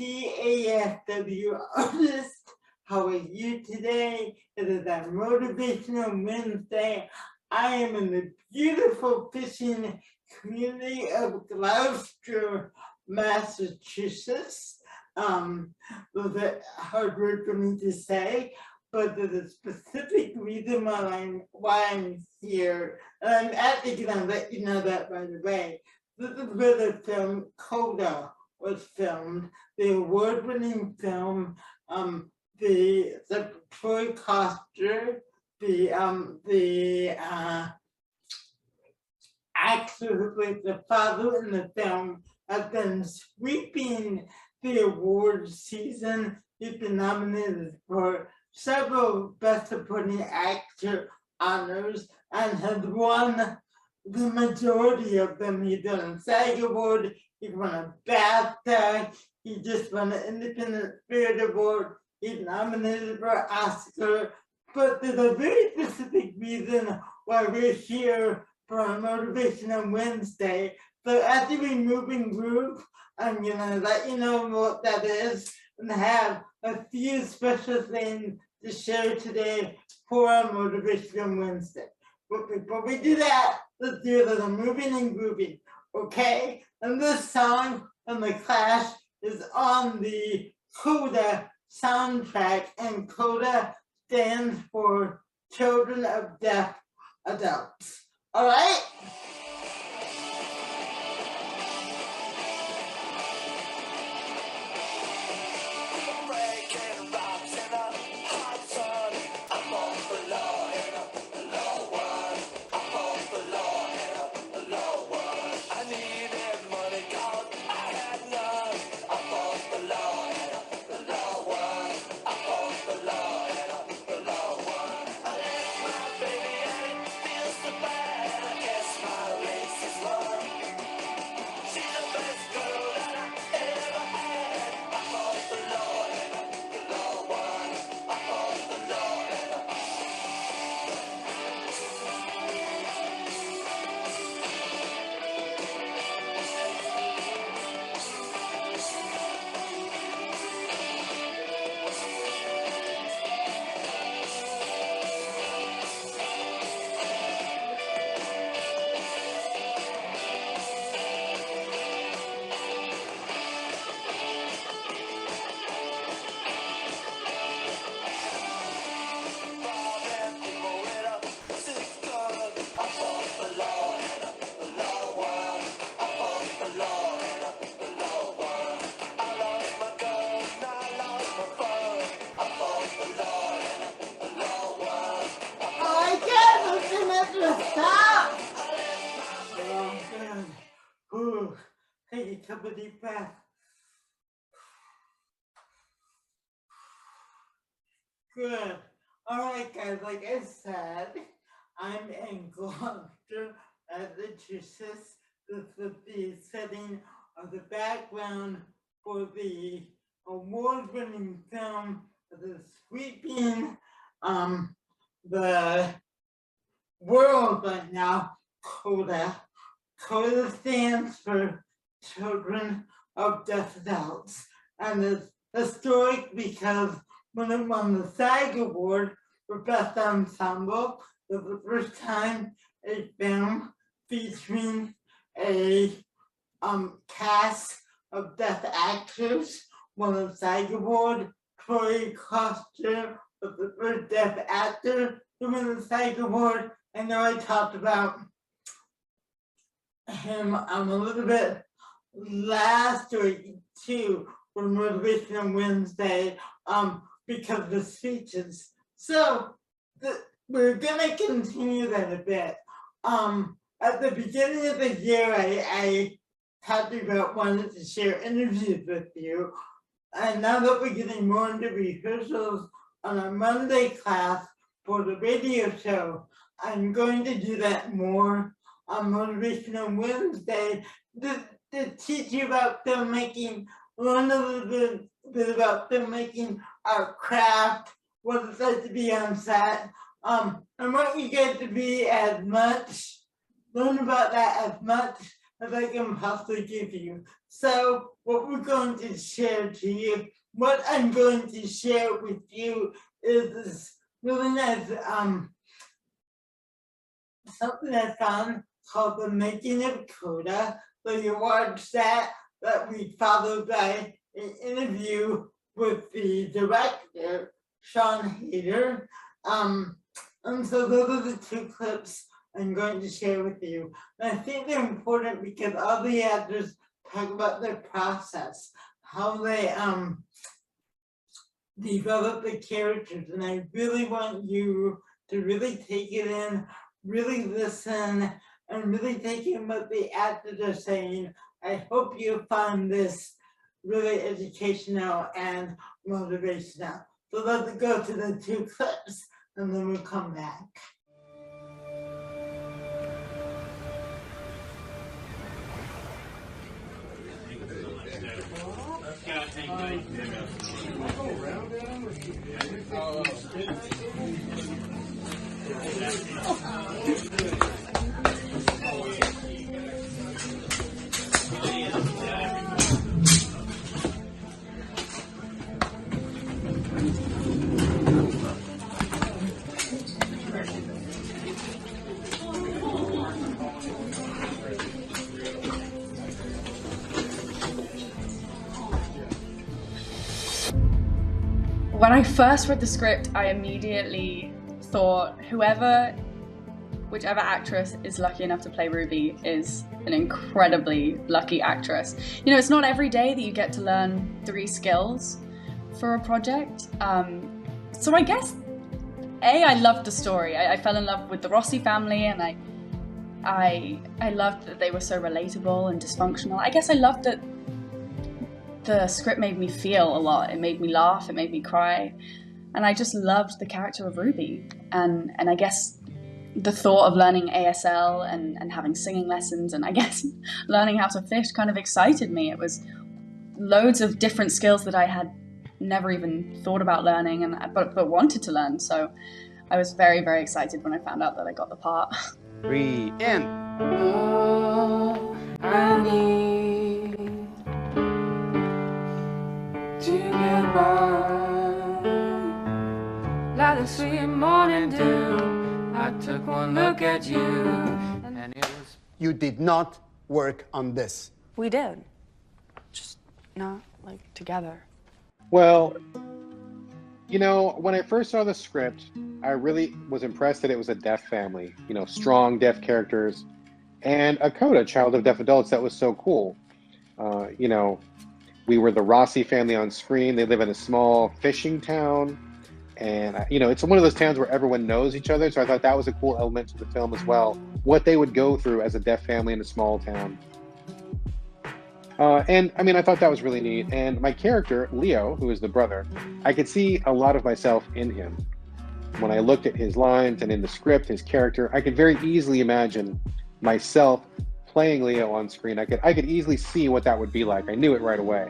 DAFW artist. How are you today? It is a Motivational Wednesday. I am in the beautiful fishing community of Gloucester, Massachusetts. Was a hard word for me to say, but there's a specific reason why I'm here. And I'm actually gonna let you know that right away. This is where the film Coda was filmed, the award-winning film. The Troy Koster, the actor who played the father in the film, has been sweeping the award season. He's been nominated for several Best Supporting Actor honors and has won the majority of them. He's won a SAG Award, he won a BAFTA, he just won an Independent Spirit Award, he's nominated for Oscar, but there's a very specific reason why we're here for a Motivational Wednesday. So after we move and groove, I'm gonna let you know what that is and have a few special things to share today for our Motivational Wednesday. But before we do that, let's do a little moving and grooving, okay? And this song from The Clash is on the Coda soundtrack, and Coda stands for Children of Deaf Adults. All right? Stop! Oh, good. Ooh, take a couple deep breaths. Good. All right, guys, like I said, I'm in Gloucester, Massachusetts. This is the setting of the background for the award-winning film that is sweeping the world right now, Coda. Coda stands for Children of Deaf Adults, and it's historic because when it won the SAG Award for Best Ensemble, it was the first time a film featuring a cast of deaf actors won the SAG Award. Troy Koster was the first deaf actor to win the SAG Award. I know I talked about him a little bit last week too for Motivational Wednesday because of the speeches. So we're gonna continue that a bit. At the beginning of the year, I talked about wanting to share interviews with you, and now that we're getting more into rehearsals on a Monday class for the radio show, I'm going to do that more on Motivational Wednesday to teach you about filmmaking, learn a little bit about filmmaking, our craft, what it's like to be on set. I want you guys to be as much, learn about that as much as I can possibly give you. So what we're going to share to you, what I'm going to share with you is this really nice something I found called The Making of Coda. So you watch that we followed by an interview with the director, Sean Hayter. And so those are the two clips I'm going to share with you. And I think they're important because all the actors talk about their process, how they develop the characters, and I really want you to really take it in, really listen, and really take in what the actors are saying. I hope you find this really educational and motivational. So let's go to the two clips and then we'll come back. When I first read the script, I immediately thought whichever actress is lucky enough to play Ruby is an incredibly lucky actress. You know, it's not every day that you get to learn 3 skills for a project. So I guess, I loved the story. I fell in love with the Rossi family, and I loved that they were so relatable and dysfunctional. I guess I loved that the script made me feel a lot. It made me laugh, it made me cry. And I just loved the character of Ruby. And I guess the thought of learning ASL and having singing lessons and I guess learning how to fish kind of excited me. It was loads of different skills that I had never even thought about learning but wanted to learn. So I was very, very excited when I found out that I got the part. 3 and all I need to get by, like the sweet morning dew. I took one look at you, and it was. you did not work on this. We did. Just not, like, together. Well, you know, when I first saw the script, I really was impressed that it was a deaf family, you know, strong deaf characters, and a coda, child of deaf adults, that was so cool. You know, we were the Rossi family on screen. They live in a small fishing town, and, you know, it's one of those towns where everyone knows each other, so I thought that was a cool element to the film as well, what they would go through as a deaf family in a small town. And I mean, I thought that was really neat. And my character, Leo, who is the brother, I could see a lot of myself in him. When I looked at his lines and in the script, his character, I could very easily imagine myself playing Leo on screen. I could easily see what that would be like. I knew it right away.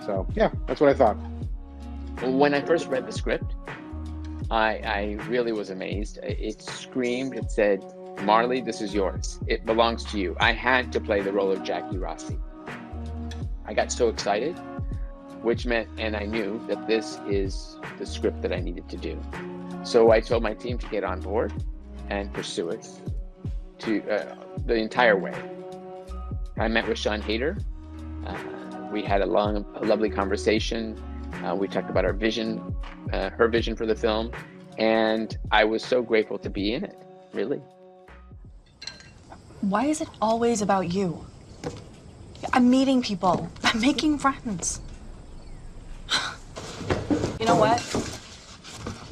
So yeah, that's what I thought. When I first read the script, I really was amazed. It screamed, it said, Marley, this is yours. It belongs to you. I had to play the role of Jackie Rossi. I got so excited, which meant, and I knew that this is the script that I needed to do. So I told my team to get on board and pursue it to the entire way. I met with Sean Hayter. We had a lovely conversation. We talked about our vision, her vision for the film, and I was so grateful to be in it, really. Why is it always about you? I'm meeting people. I'm making friends. You know what?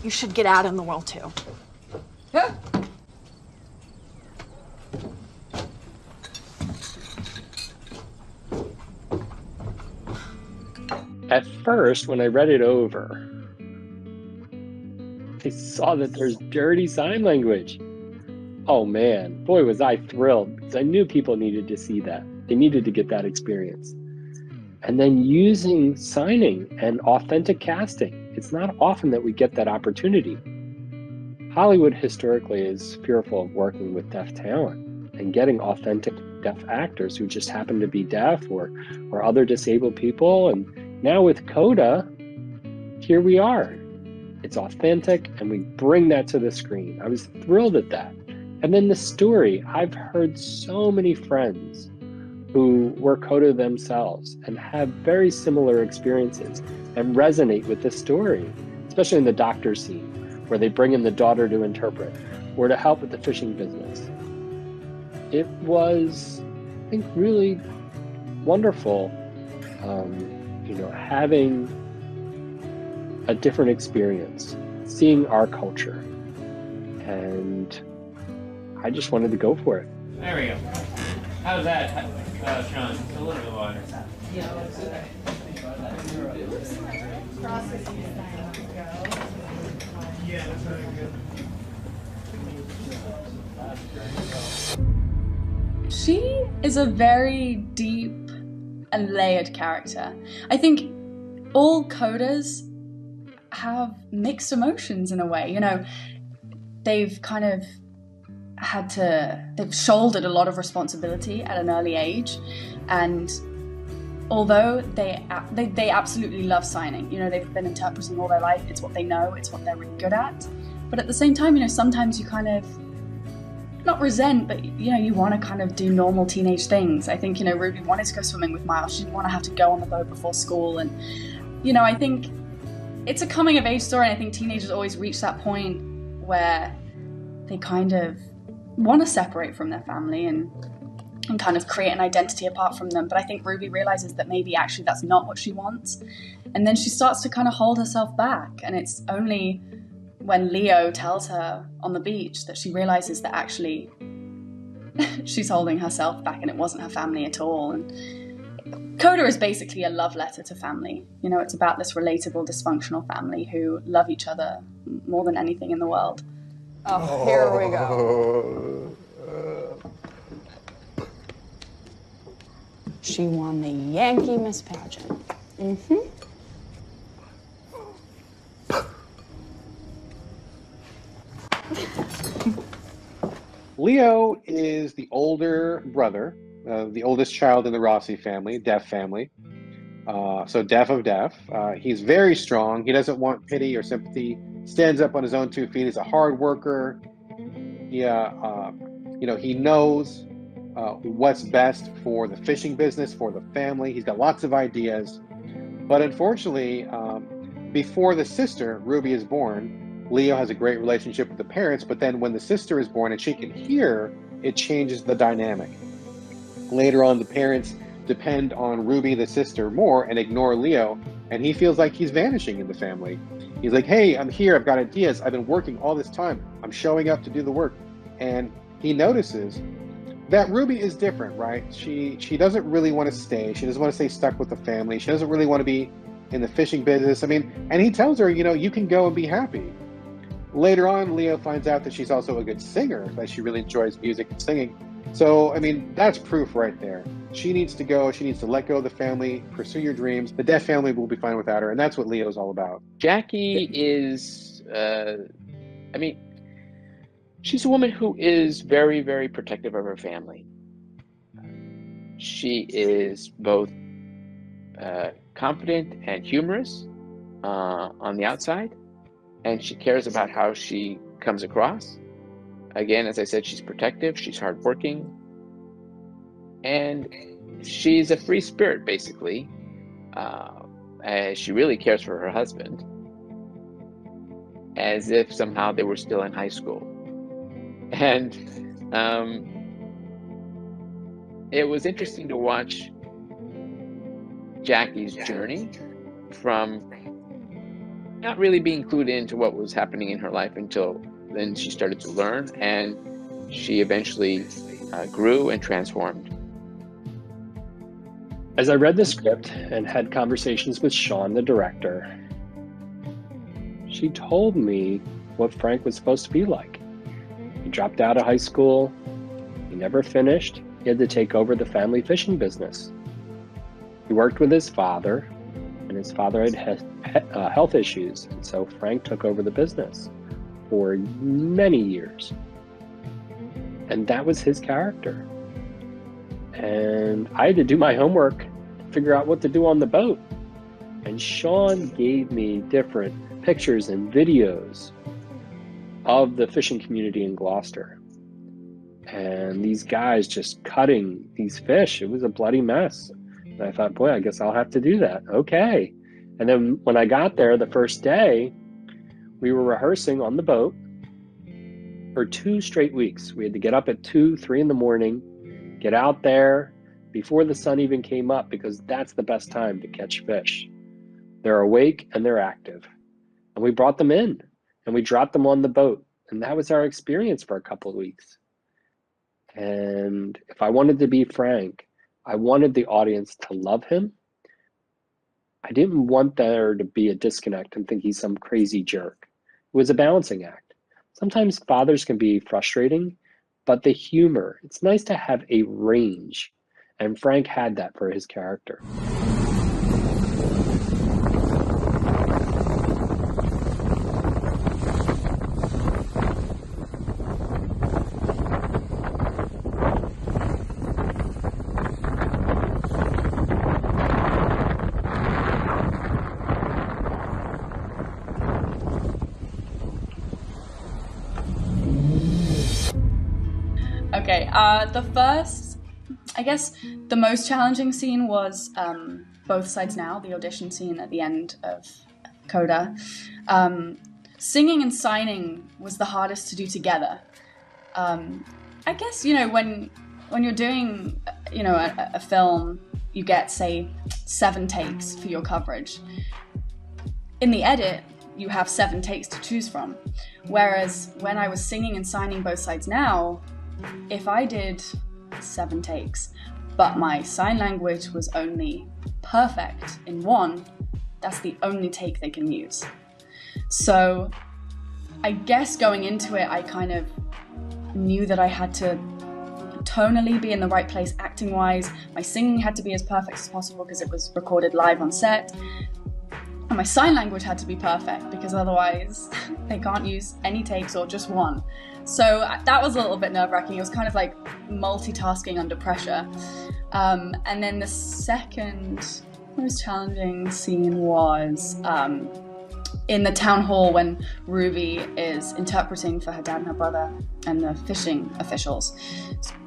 You should get out in the world too. Yeah. At first, when I read it over, I saw that there's dirty sign language. Oh man, boy was I thrilled, because I knew people needed to see that. They needed to get that experience. And then using signing and authentic casting. It's not often that we get that opportunity. Hollywood historically is fearful of working with deaf talent, and getting authentic deaf actors who just happen to be deaf or other disabled people. And now with Coda, here we are. It's authentic, and we bring that to the screen. I was thrilled at that. And then the story, I've heard so many friends who were Coda themselves and have very similar experiences and resonate with the story, especially in the doctor scene, where they bring in the daughter to interpret or to help with the fishing business. It was, I think, really wonderful, having a different experience, seeing our culture. And I just wanted to go for it. There we go. How's that, Sean? Just a little bit water. She is a very deep and layered character. I think all Codas have mixed emotions in a way. They've kind of they've shouldered a lot of responsibility at an early age, and although they absolutely love signing, they've been interpreting all their life, it's what they know, it's what they're really good at, but at the same time, sometimes you kind of not resent, but you want to kind of do normal teenage things. I think Ruby wanted to go swimming with Miles. She didn't want to have to go on the boat before school, and I think it's a coming of age story, and I think teenagers always reach that point where they kind of want to separate from their family and kind of create an identity apart from them. But I think Ruby realizes that maybe actually that's not what she wants, and then she starts to kind of hold herself back, and it's only when Leo tells her on the beach that she realizes that actually she's holding herself back and it wasn't her family at all. And Coda is basically a love letter to family. It's about this relatable, dysfunctional family who love each other more than anything in the world. Oh, here we go. She won the Yankee Miss Pageant. Leo is the older brother, the oldest child in the Rossi family, deaf family. So deaf of deaf. He's very strong. He doesn't want pity or sympathy. Stands up on his own 2 feet. He's a hard worker. He knows what's best for the fishing business, for the family. He's got lots of ideas. But unfortunately, before the sister, Ruby, is born, Leo has a great relationship with the parents, but then when the sister is born and she can hear, it changes the dynamic. Later on, the parents depend on Ruby, the sister, more and ignore Leo, and he feels like he's vanishing in the family. He's like, hey, I'm here, I've got ideas, I've been working all this time, I'm showing up to do the work. And he notices that Ruby is different, right? She doesn't really want to stay, she doesn't want to stay stuck with the family, she doesn't really want to be in the fishing business. And he tells her, you can go and be happy. Later on, Leo finds out that she's also a good singer, that she really enjoys music and singing. So, that's proof right there. She needs to go, she needs to let go of the family, pursue your dreams. The deaf family will be fine without her, and that's what Leo's all about. Jackie is, she's a woman who is very, very protective of her family. She is both confident and humorous on the outside, and she cares about how she comes across. Again, as I said, she's protective, she's hardworking, and she's a free spirit, basically. She really cares for her husband, as if somehow they were still in high school. And it was interesting to watch Jackie's journey from not really being clued into what was happening in her life until then she started to learn, and she eventually grew and transformed. As I read the script and had conversations with Sean, the director, she told me what Frank was supposed to be like. He dropped out of high school, he never finished, he had to take over the family fishing business. He worked with his father, and his father had health issues, and so Frank took over the business for many years. And that was his character. And I had to do my homework, figure out what to do on the boat. And Sean gave me different pictures and videos of the fishing community in Gloucester. And these guys just cutting these fish. It was a bloody mess. And I thought, boy, I guess I'll have to do that. Okay. And then when I got there the first day, we were rehearsing on the boat for 2 straight weeks. We had to get up at 2, 3 in the morning, get out there before the sun even came up, because that's the best time to catch fish. They're awake and they're active. And we brought them in and we dropped them on the boat. And that was our experience for a couple of weeks. And if I wanted to be frank, I wanted the audience to love him. I didn't want there to be a disconnect and think he's some crazy jerk. It was a balancing act. Sometimes fathers can be frustrating, but the humor, it's nice to have a range. And Frank had that for his character. Okay, the first, I guess the most challenging scene was Both Sides Now, the audition scene at the end of Coda. Singing and signing was the hardest to do together. I guess, you know, when you're doing, you know, a film, you get, say, 7 takes for your coverage. In the edit, you have 7 takes to choose from. Whereas when I was singing and signing Both Sides Now, if I did 7 takes, but my sign language was only perfect in 1, that's the only take they can use. So I guess going into it, I kind of knew that I had to tonally be in the right place acting-wise. My singing had to be as perfect as possible because it was recorded live on set. And my sign language had to be perfect because otherwise they can't use any takes or just 1. So that was a little bit nerve-wracking. It was kind of like multitasking under pressure. And then the second most challenging scene was in the town hall when Ruby is interpreting for her dad and her brother and the fishing officials.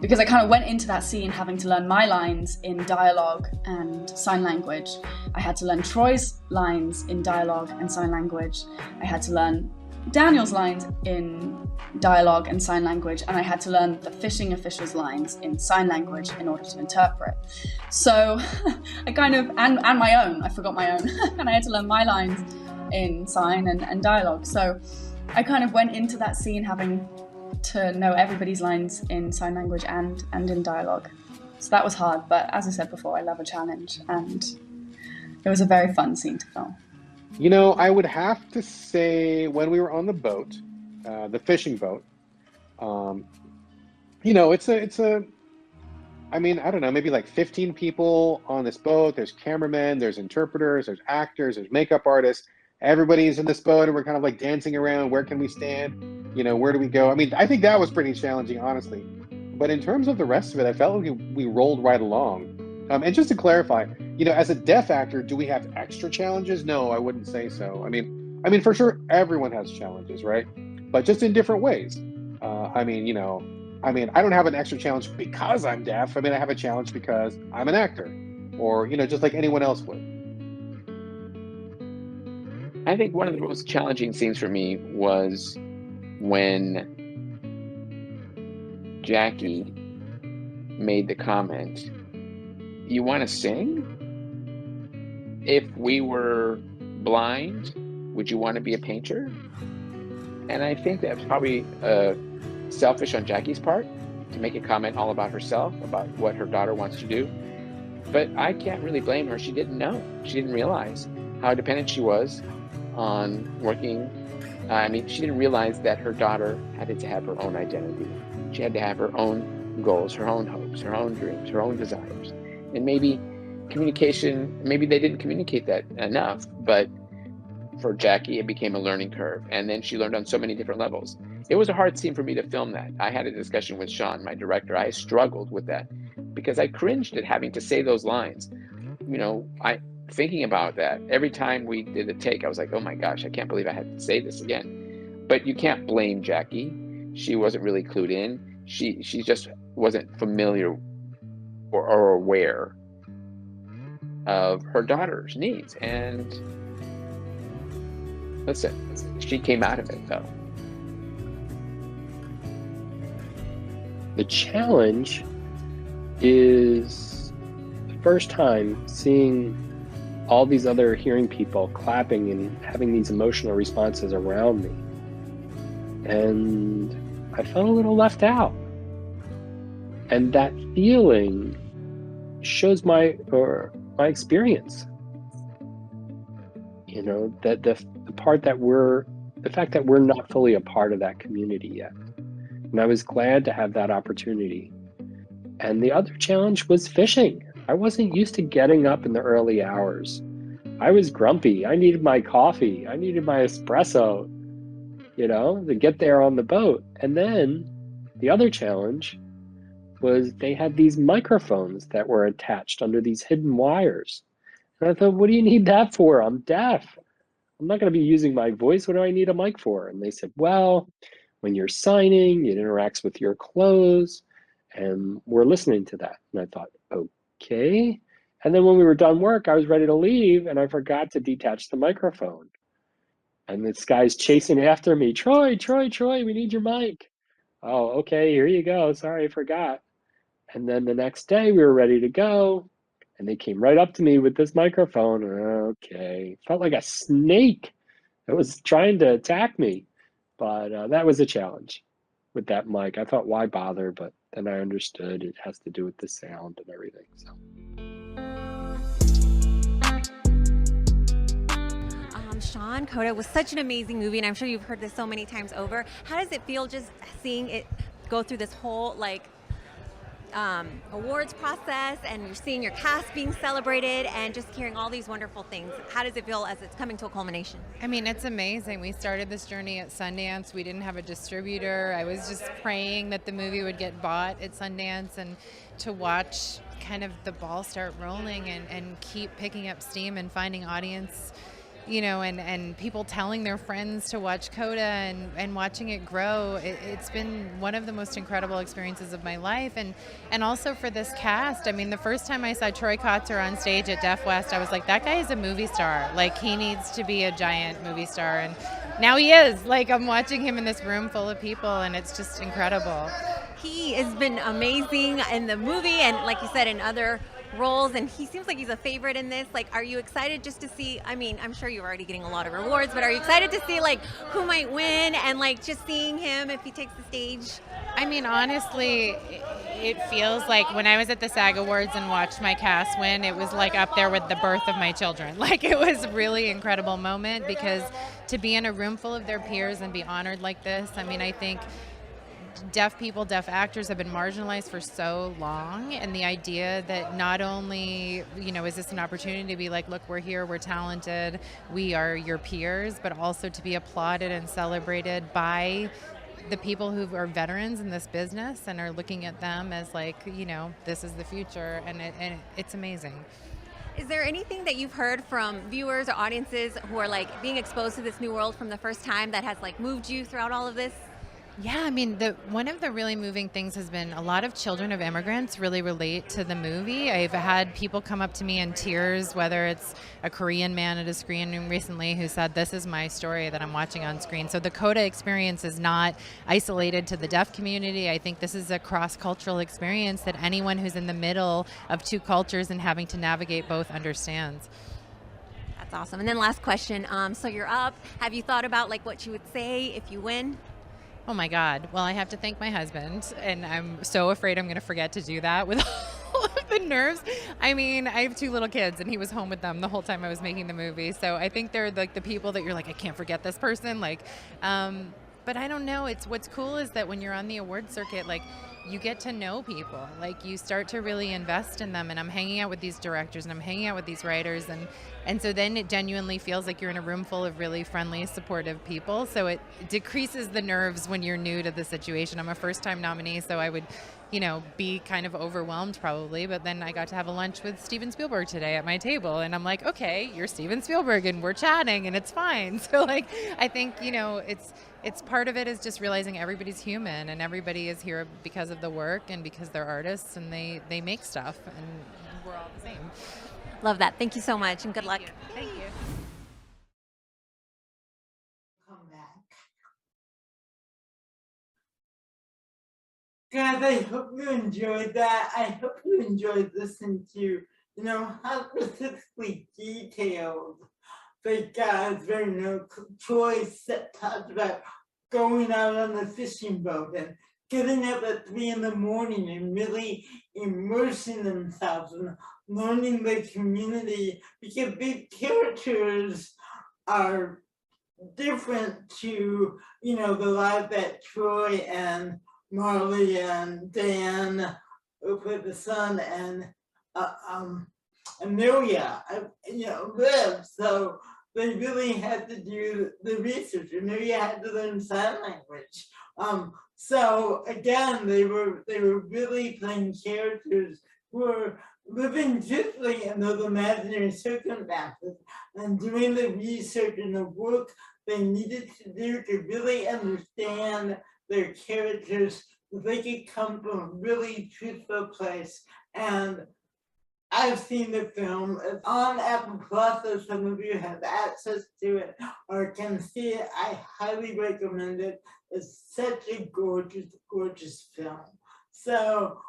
Because I kind of went into that scene having to learn my lines in dialogue and sign language. I had to learn Troy's lines in dialogue and sign language. I had to learn Daniel's lines in dialogue and sign language, and I had to learn the fishing officials' lines in sign language in order to interpret. So I kind of, and my own, I forgot my own, and I had to learn my lines in sign and dialogue. So I kind of went into that scene having to know everybody's lines in sign language and in dialogue. So that was hard, but as I said before, I love a challenge, and it was a very fun scene to film. You know, I would have to say when we were on the boat, the fishing boat, you know, it's a, I mean, I don't know, maybe like 15 people on this boat. There's cameramen, there's interpreters, there's actors, there's makeup artists. Everybody's in this boat and we're kind of like dancing around. Where can we stand? You know, where do we go? I mean, I think that was pretty challenging, honestly. But in terms of the rest of it, I felt like we rolled right along. And just to clarify, you know, as a deaf actor, do we have extra challenges? No, I wouldn't say so. I mean, for sure, everyone has challenges, right? But just in different ways. I mean, you know, I don't have an extra challenge because I'm deaf. I mean, I have a challenge because I'm an actor, or, you know, just like anyone else would. I think one of the most challenging scenes for me was when Jackie made the comment, "You want to sing? If we were blind, would you want to be a painter?" And I think that's probably selfish on Jackie's part to make a comment all about herself, about what her daughter wants to do. But I can't really blame her. She didn't know. She didn't realize how dependent she was on working. I mean, she didn't realize that her daughter had to have her own identity. She had to have her own goals, her own hopes, her own dreams, her own desires. And maybe communication, maybe they didn't communicate that enough, but for Jackie, it became a learning curve. And then she learned on so many different levels. It was a hard scene for me to film that. I had a discussion with Sean, my director. I struggled with that because I cringed at having to say those lines. You know, thinking about that, every time we did a take, I was like, oh my gosh, I can't believe I had to say this again. But you can't blame Jackie. She wasn't really clued in. She just wasn't familiar or aware of her daughter's needs. And listen, she came out of it though. The challenge is the first time seeing all these other hearing people clapping and having these emotional responses around me. And I felt a little left out. And that feeling shows my experience. You know, that the fact that we're not fully a part of that community yet. And I was glad to have that opportunity. And the other challenge was fishing. I wasn't used to getting up in the early hours. I was grumpy. I needed my coffee. I needed my espresso, you know, to get there on the boat. And then the other challenge was they had these microphones that were attached under these hidden wires. And I thought, what do you need that for? I'm deaf. I'm not going to be using my voice. What do I need a mic for? And they said, well, when you're signing, it interacts with your clothes, and we're listening to that. And I thought, okay. And then when we were done work, I was ready to leave, and I forgot to detach the microphone. And this guy's chasing after me, Troy, we need your mic. Oh, okay, here you go. Sorry, I forgot. And then the next day we were ready to go, and they came right up to me with this microphone. Okay, felt like a snake that was trying to attack me. But that was a challenge with that mic. I thought, why bother? But then I understood it has to do with the sound and everything. So. Sean, Coda was such an amazing movie, and I'm sure you've heard this so many times over. How does it feel just seeing it go through this whole awards process, and you're seeing your cast being celebrated and just hearing all these wonderful things? How does it feel as it's coming to a culmination? I mean, it's amazing. We started this journey at Sundance. We didn't have a distributor. I was just praying that the movie would get bought at Sundance, and to watch kind of the ball start rolling and keep picking up steam and finding audience, you know, and people telling their friends to watch Coda and watching it grow. It's been one of the most incredible experiences of my life. And also for this cast, I mean, the first time I saw Troy Kotsur on stage at Deaf West, I was like, that guy is a movie star. Like, he needs to be a giant movie star. And now he is. Like, I'm watching him in this room full of people, and it's just incredible. He has been amazing in the movie and, like you said, in other roles, and he seems like he's a favorite in this. Like, are you excited just to see, I mean, I'm sure you're already getting a lot of rewards, but are you excited to see like who might win and like just seeing him if he takes the stage? I mean, honestly, it feels like when I was at the SAG Awards and watched my cast win, it was like up there with the birth of my children. Like, it was a really incredible moment, because to be in a room full of their peers and be honored like this, I mean, I think deaf people, deaf actors have been marginalized for so long, and the idea that not only, you know, is this an opportunity to be like, look, we're here, we're talented, we are your peers, but also to be applauded and celebrated by the people who are veterans in this business and are looking at them as like, you know, this is the future, and it's amazing. Is there anything that you've heard from viewers or audiences who are like being exposed to this new world from the first time that has like moved you throughout all of this? Yeah, I mean, one of the really moving things has been a lot of children of immigrants really relate to the movie. I've had people come up to me in tears, whether it's a Korean man at a screening recently who said, this is my story that I'm watching on screen. So the Coda experience is not isolated to the deaf community. I think this is a cross-cultural experience that anyone who's in the middle of two cultures and having to navigate both understands. That's awesome. And then last question, so you're up. Have you thought about like what you would say if you win? Oh my God. Well, I have to thank my husband, and I'm so afraid I'm going to forget to do that with all of the nerves. I mean, I have 2 little kids, and he was home with them the whole time I was making the movie. So I think they're like the people that you're like, I can't forget this person. Like, but I don't know. It's what's cool is that when you're on the award circuit, like you get to know people. Like, you start to really invest in them, and I'm hanging out with these directors and I'm hanging out with these writers, and so then it genuinely feels like you're in a room full of really friendly, supportive people. So it decreases the nerves when you're new to the situation. I'm a first-time nominee, so I would, be kind of overwhelmed probably, but then I got to have a lunch with Steven Spielberg today at my table, and I'm like, okay, you're Steven Spielberg, and we're chatting, and it's fine. So like, I think, it's part of it is just realizing everybody's human, and everybody is here because of the work and because they're artists, and they make stuff, and we're all the same. Love that. Thank you so much, and good luck. Thank you. Come back. Guys, I hope you enjoyed that. I hope you enjoyed listening to, how specifically detailed the guys very choice that talked about going out on the fishing boat and getting up at 3 in the morning and really immersing themselves and learning the community, because the characters are different to, the life that Troy and Marley and Dan, who played the son, and Amelia, live. So they really had to do the research. Amelia had to learn sign language. So again, they were really playing characters who were living truthfully in those imaginary circumstances and doing the research and the work they needed to do to really understand their characters, so they could come from a really truthful place. And I've seen the film. It's on Apple Plus, so some of you have access to it or can see it. I highly recommend it. It's such a gorgeous, gorgeous film. So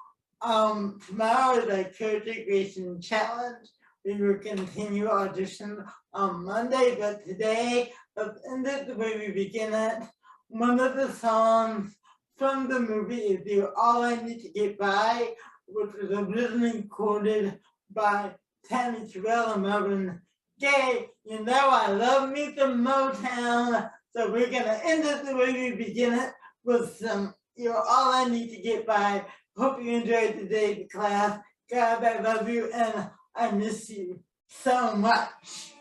tomorrow is our character creation challenge. We will continue audition on Monday, but today, let's end it the way we begin it. One of the songs from the movie is "You're All I Need to Get By," which was originally recorded by Tammy Terrell and Marvin Gaye. I love me some Motown. So we're gonna end it the way we begin it with some "You're All I Need to Get By." Hope you enjoyed today's class. God, I love you and I miss you so much.